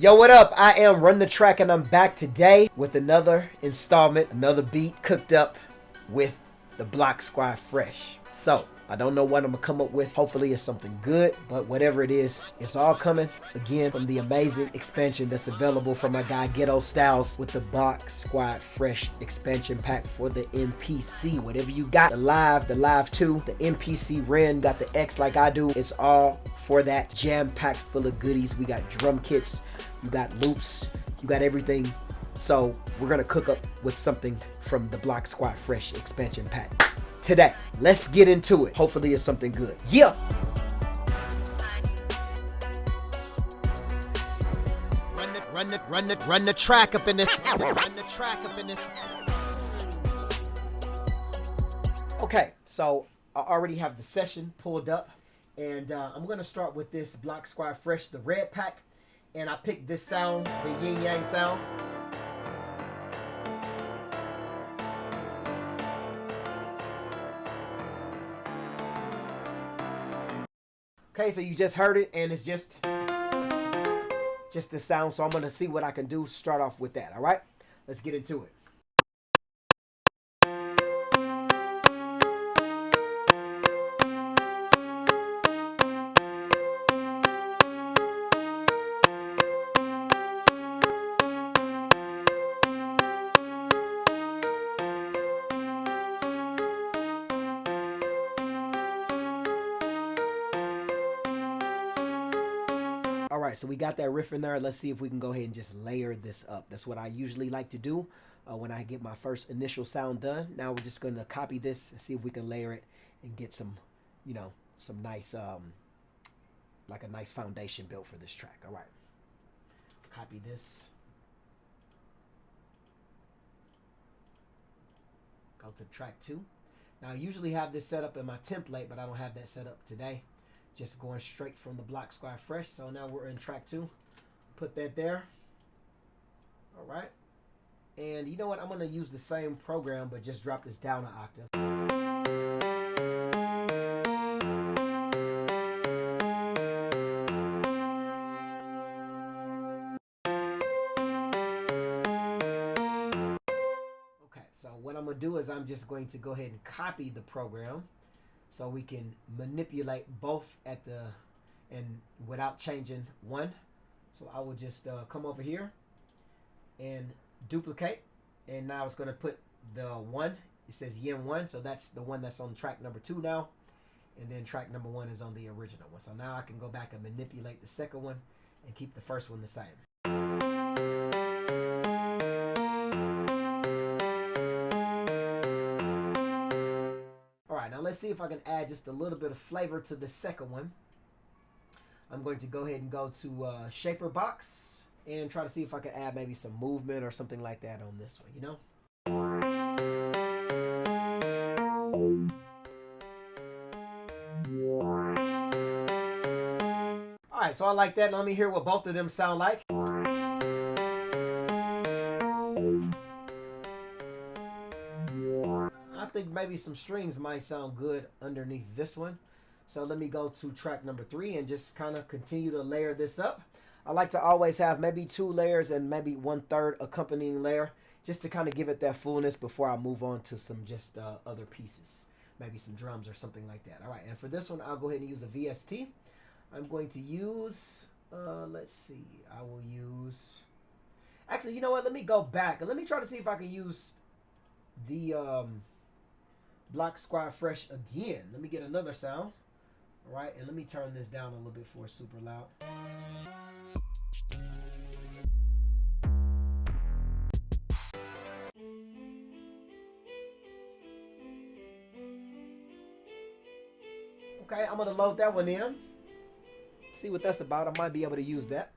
Yo, what up? I am Run the Track and I'm back today with another installment, another beat cooked up with the Blocksquad Fresh. So, I don't know what I'm gonna come up with. Hopefully it's something good, but whatever it is, it's all coming again from the amazing expansion that's available from my guy Ghetto Styles with the Blocksquad Fresh expansion pack for the MPC. Whatever you got, the Live 2, the MPC Ren, got the X like I do, it's all for that jam-packed full of goodies. We got drum kits, you got loops, you got everything. So we're gonna cook up with something from the Blocksquad Fresh expansion pack today. Let's get into it. Hopefully it's something good. Yeah. Run the track up in this. Run the track up in this. Okay, so I already have the session pulled up, and I'm gonna start with this Blocksquad Fresh, the red pack, and I picked this sound, the yin yang sound. Okay, so you just heard it, and it's just the sound. So I'm gonna see what I can do. Start off with that. All right, let's get into it. All right, so we got that riff in there. Let's see if we can go ahead and just layer this up. That's what I usually like to do when I get my first initial sound done. Now we're just going to copy this and see if we can layer it and get some, you know, some nice, like a nice foundation built for this track. All right, copy this. Go to track 2. Now I usually have this set up in my template, but I don't have that set up today. Just going straight from the Blocksquad Fresh. So now we're in track 2. Put that there. All right. And you know what? I'm going to use the same program, but just drop this down an octave. Okay, so what I'm going to do is I'm just going to go ahead and copy the program, so we can manipulate both at the and without changing one. So I will just come over here and duplicate, and now it's going to put the 1. It says yin 1, so that's the one that's on track number 2 now, and then track number 1 is on the original one. So now I can go back and manipulate the second one and keep the first one the same. Now let's see if I can add just a little bit of flavor to the second one. I'm going to go ahead and go to Shaper Box and try to see if I can add maybe some movement or something like that on this one, you know? All right, so I like that. Let me hear what both of them sound like. I think maybe some strings might sound good underneath this one. So let me go to track number 3 and just kind of continue to layer this up. I like to always have maybe 2 layers and maybe 1/3 accompanying layer, just to kind of give it that fullness before I move on to some just other pieces, maybe some drums or something like that. All right, and for this one, I'll go ahead and use a VST. I'm going to use, let's see, I will use, actually, you know what? Let me go back and let me try to see if I can use the Blocksquad Fresh again. Let me get another sound. All right, and let me turn this down a little bit for super loud. Okay, I'm gonna load that one in. See what that's about. I might be able to use that.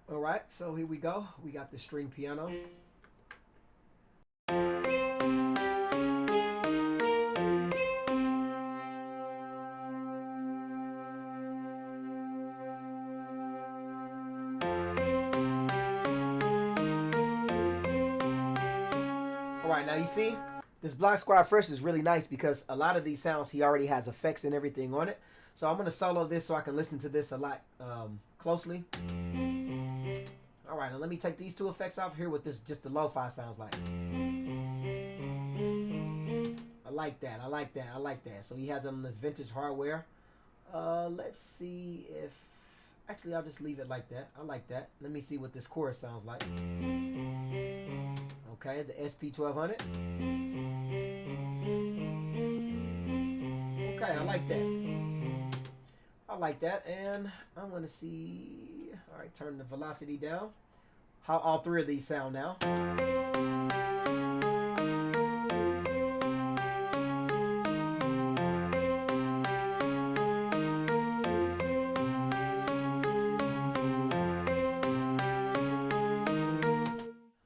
All right, so here we go. We got the string piano. Alright, now you see, this Blocksquad Fresh is really nice because a lot of these sounds, he already has effects and everything on it. So I'm going to solo this so I can listen to this a lot closely. right, now let me take these two effects off here with this, just the lo-fi sounds like. I like that, I like that, I like that. So he has it on this vintage hardware. Let's see if, actually I'll just leave it like that. I like that. Let me see what this chorus sounds like. Okay, the SP1200. Okay, I like that. I like that, and I want to see, all right, turn the velocity down. How all three of these sound now.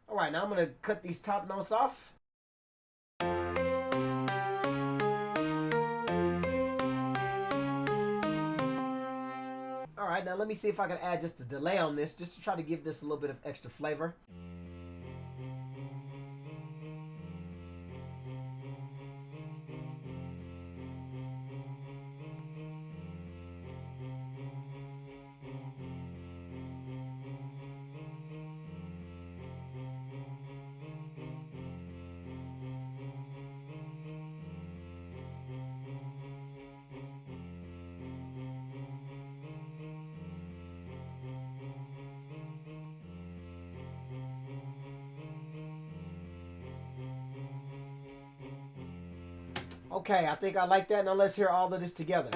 All right, now I'm going to cut these top notes off. All right, now let me see if I can add just a delay on this, just to try to give this a little bit of extra flavor. Okay, I think I like that. Now let's hear all of this together.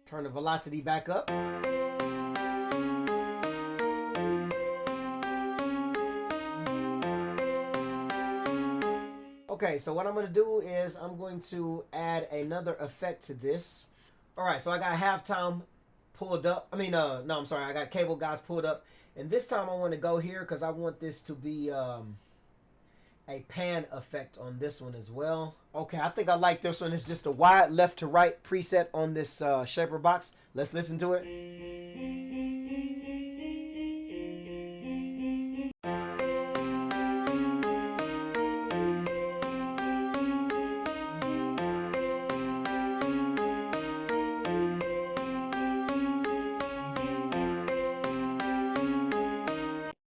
Turn the velocity back up. Okay, so what I'm going to do is I'm going to add another effect to this. All right, so I got halftime pulled up. I got cable guys pulled up. And this time I want to go here because I want this to be a pan effect on this one as well. Okay, I think I like this one. It's just a wide left to right preset on this shaper box. Let's listen to it.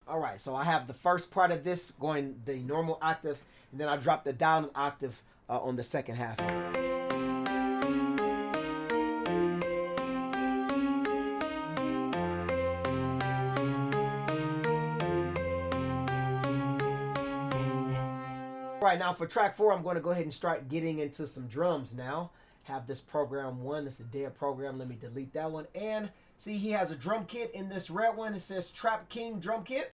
Alright, so I have the first part of this going the normal octave, and then I drop the down an octave on the second half. Alright, now for track 4, I'm going to go ahead and start getting into some drums now. Have this program 1, it's a dead program, let me delete that one. And see, he has a drum kit in this red one. It says Trap King drum kit.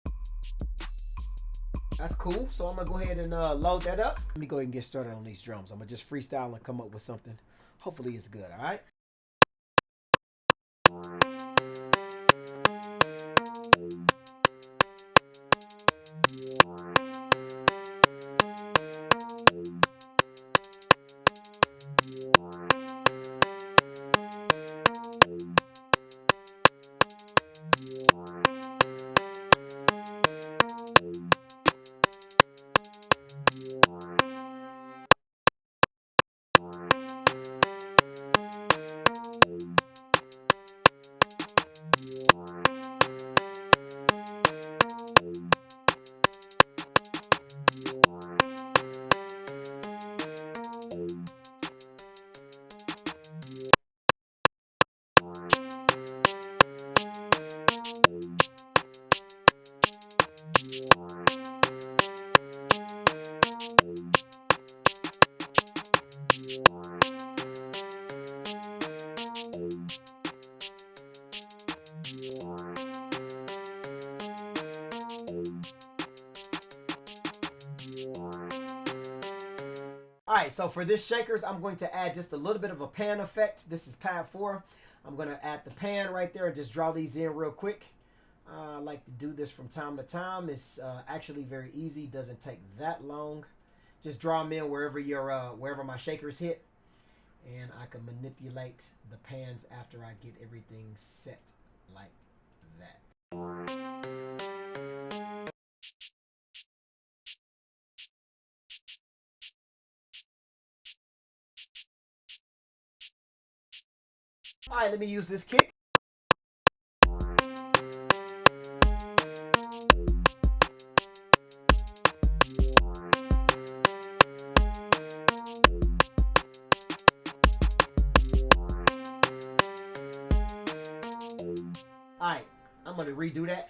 That's cool. So I'm going to go ahead and load that up. Let me go ahead and get started on these drums. I'm going to just freestyle and come up with something. Hopefully it's good, all right? Alright, so for this shakers, I'm going to add just a little bit of a pan effect. This is pad 4. I'm going to add the pan right there and just draw these in real quick. I like to do this from time to time. It's actually very easy. Doesn't take that long. Just draw them in wherever my shakers hit. And I can manipulate the pans after I get everything set like that. All right, let me use this kick. All right, I'm gonna redo that.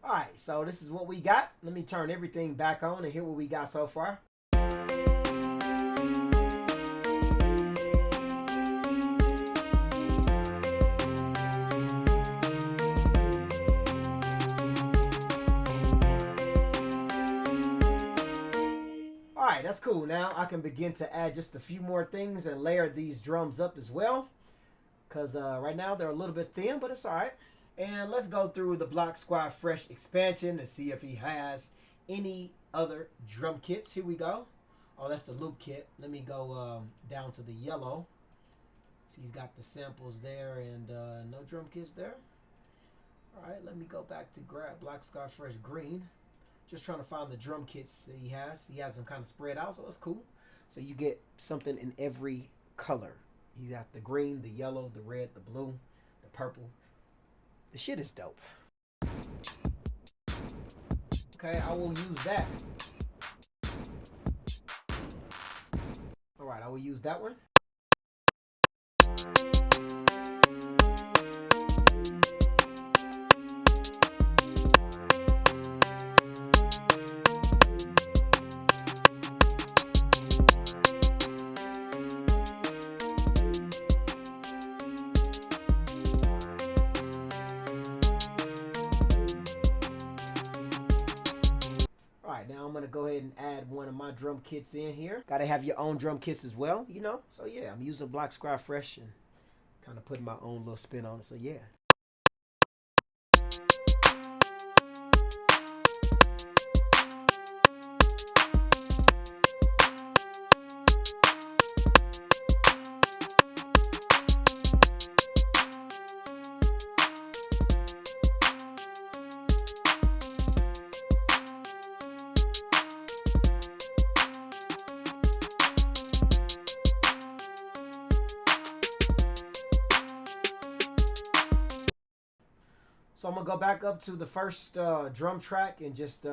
Alright, so this is what we got. Let me turn everything back on and hear what we got so far. Alright, that's cool. Now I can begin to add just a few more things and layer these drums up as well. Because right now they're a little bit thin, but it's alright. And let's go through the Blocksquad Fresh expansion and see if he has any other drum kits. Here we go. Oh, that's the loop kit. Let me go down to the yellow. So he's got the samples there and no drum kits there. All right, let me go back to grab Blocksquad Fresh green. Just trying to find the drum kits that he has. He has them kind of spread out, so it's cool. So you get something in every color. You got the green, the yellow, the red, the blue, the purple. The shit is dope. Okay, I will use that. Alright, I will use that one. Now I'm gonna go ahead and add one of my drum kits in here. Gotta have your own drum kits as well, you know. So yeah, I'm using Blocksquad Fresh and kind of putting my own little spin on it. So yeah. So I'm gonna go back up to the first drum track and just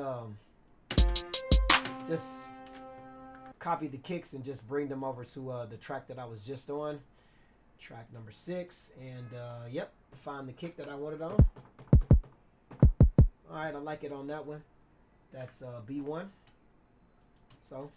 copy the kicks and just bring them over to the track that I was just on, track number 6, and yep, find the kick that I wanted on. All right, I like it on that one. That's B1. So.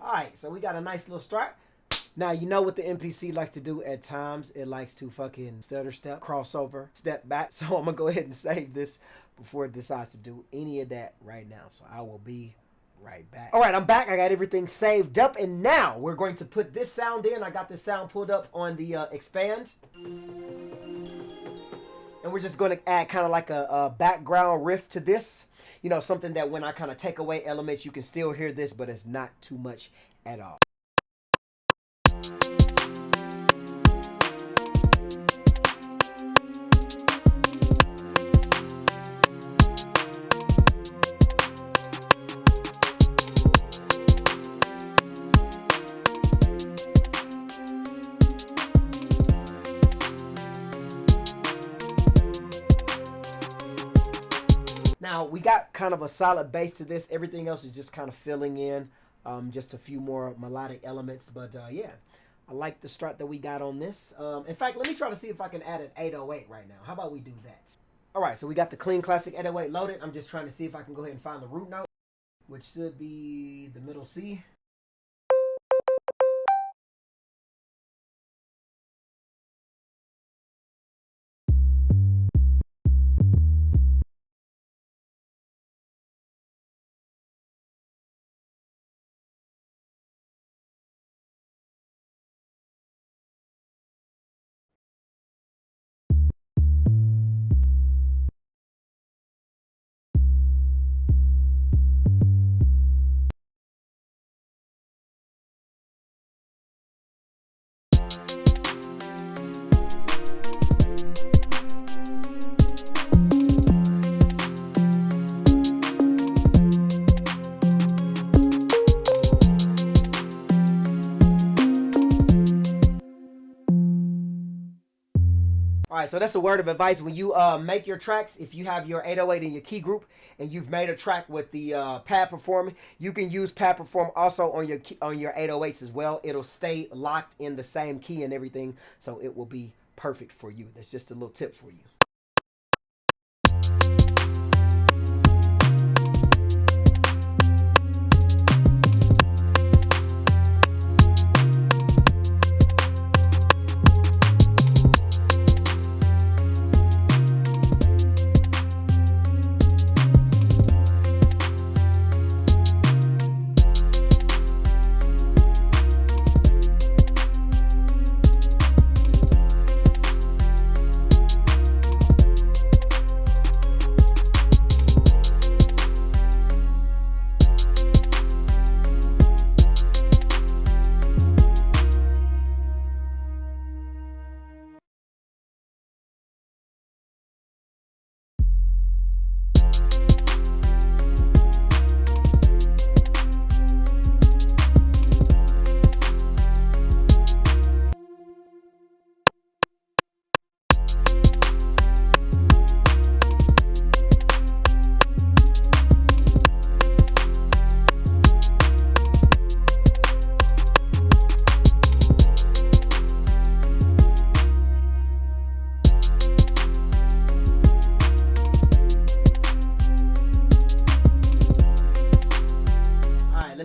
Alright, so we got a nice little start. Now, you know what the MPC likes to do at times. It likes to fucking stutter step, crossover, step back. So I'm going to go ahead and save this before it decides to do any of that right now. So I will be right back. Alright, I'm back. I got everything saved up. And now we're going to put this sound in. I got this sound pulled up on the expand. And we're just going to add kind of like a background riff to this. You know, something that when I kind of take away elements, you can still hear this, but it's not too much at all. Now, we got kind of a solid base to this. Everything else is just kind of filling in just a few more melodic elements. But yeah, I like the start that we got on this. In fact, let me try to see if I can add an 808 right now. How about we do that? All right, so we got the clean classic 808 loaded. I'm just trying to see if I can go ahead and find the root note, which should be the middle C. All right, so that's a word of advice. When you make your tracks, if you have your 808 in your key group and you've made a track with the pad perform, you can use pad perform also on your 808s as well. It'll stay locked in the same key and everything, so it will be perfect for you. That's just a little tip for you.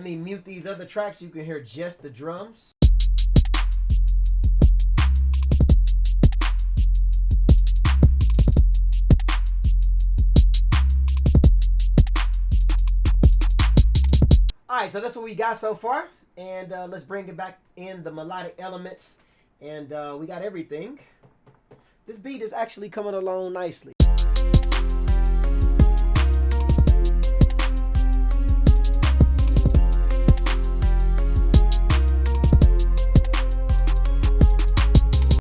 Mute these other tracks, you can hear just the drums. Alright, so that's what we got so far. And let's bring it back in the melodic elements. And we got everything. This beat is actually coming along nicely.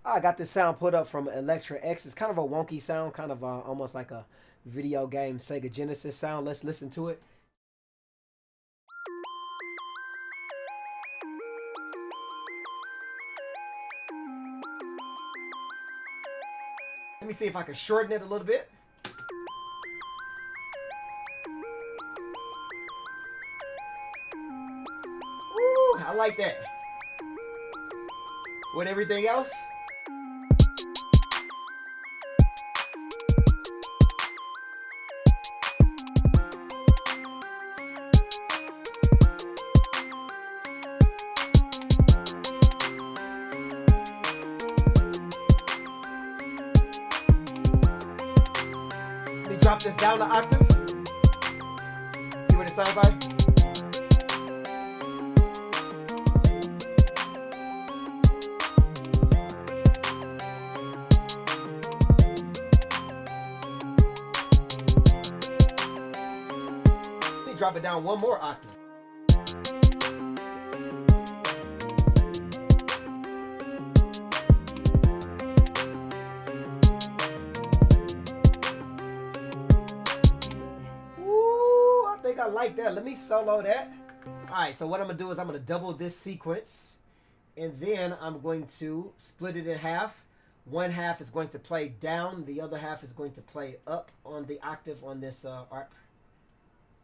I got this sound put up from Electra X. It's kind of a wonky sound, kind of almost like a video game Sega Genesis sound. Let's listen to it. Let me see if I can shorten it a little bit. Ooh, I like that. With everything else, let me drop this down an octave. See what it sounds like. Drop it down one more octave. Ooh, I think I like that. Let me solo that. Alright, so what I'm going to do is I'm going to double this sequence. And then I'm going to split it in half. One half is going to play down. The other half is going to play up on the octave on this arp.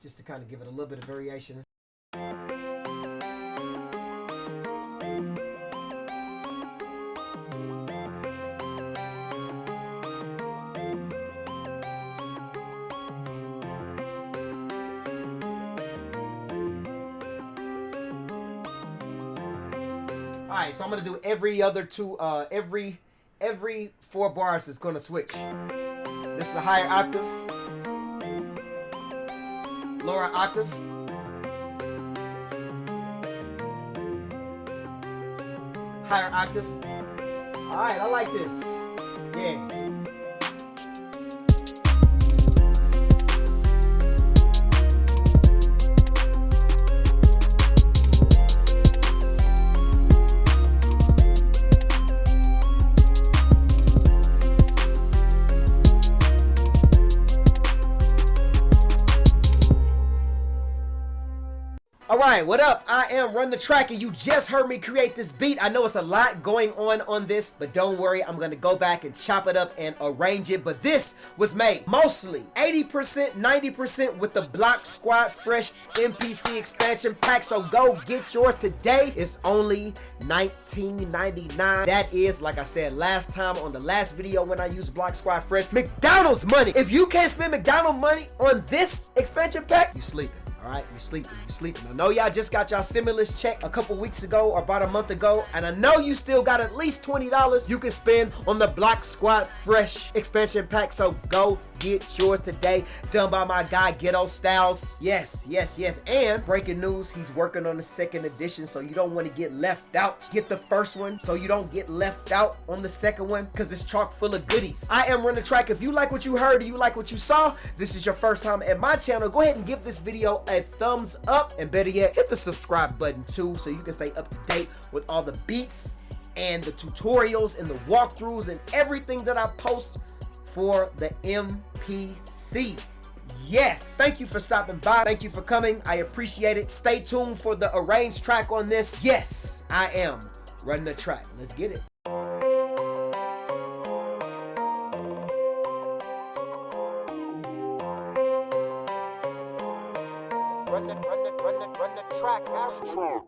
Just to kind of give it a little bit of variation. Alright, so I'm gonna do every other two, every 4 bars is gonna switch. This is a higher octave, lower octave, higher octave. Alright, I like this. Yeah. Alright, what up? I am Run the Track and you just heard me create this beat. I know it's a lot going on this, but don't worry, I'm gonna go back and chop it up and arrange it. But this was made mostly 80%, 90% with the Blocksquad Fresh MPC expansion pack. So go get yours today. It's only $19.99. That is, like I said last time on the last video when I used Blocksquad Fresh, McDonald's money. If you can't spend McDonald's money on this expansion pack, you sleeping. Alright, you sleeping. I know y'all just got y'all stimulus check a couple weeks ago or about a month ago, and I know you still got at least $20 you can spend on the Blocksquad Fresh expansion pack, so go get yours today. Done by my guy, Ghetto Styles. Yes. And breaking news, he's working on the second edition, so you don't want to get left out. Get the first one so you don't get left out on the second one, because it's chock full of goodies. I am Run the Track. If you like what you heard or you like what you saw, this is your first time at my channel, go ahead and give this video a thumbs up, and better yet, hit the subscribe button too so you can stay up to date with all the beats and the tutorials and the walkthroughs and everything that I post for the MPC. Yes, thank you for stopping by. Thank you for coming. I appreciate it. Stay tuned for the arranged track on this. Yes, I am Run the Track. Let's get it. Run the track, outro.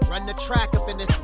Run the track up in this.